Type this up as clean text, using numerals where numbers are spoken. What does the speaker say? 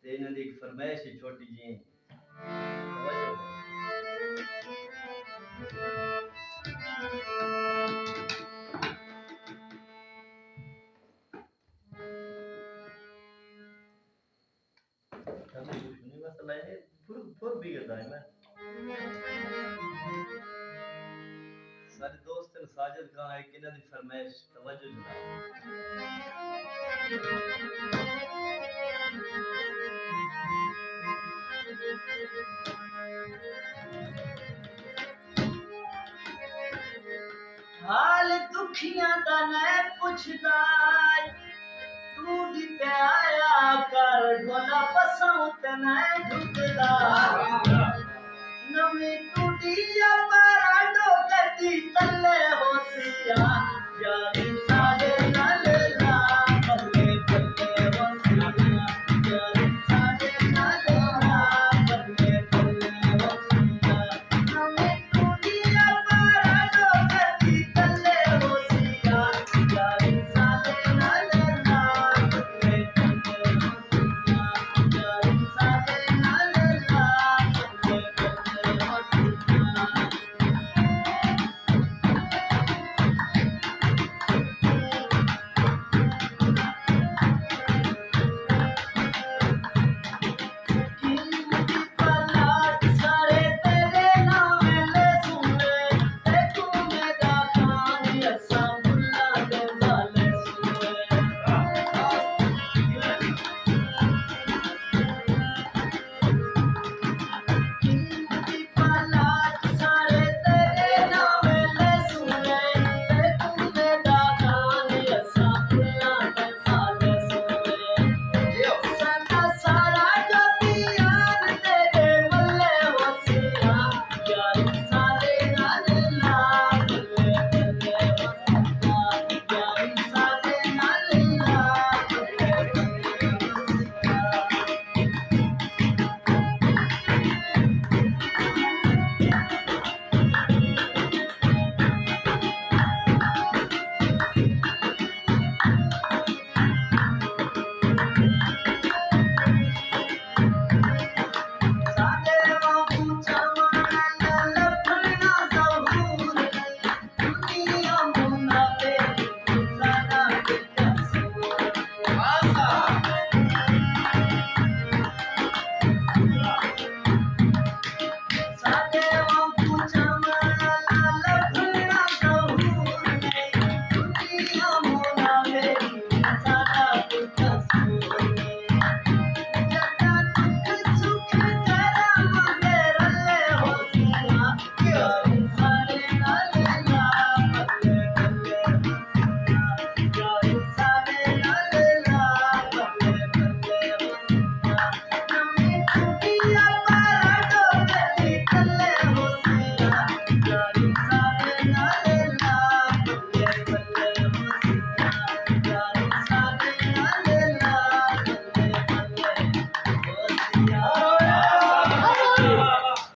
ते इन्हां दी एक फरमाइश है छोटी जी। मसला है फुर भी करता है मैं सारे दोस्त साजिद कहाँ है कि दी फरमाइश तवज्जो जनाब। हाल दुखियां दा नै पुछदा तू दिते आया कर ढोला बसाऊं ते नै ढुकदा नवी टूटी पराडो गड्डी तले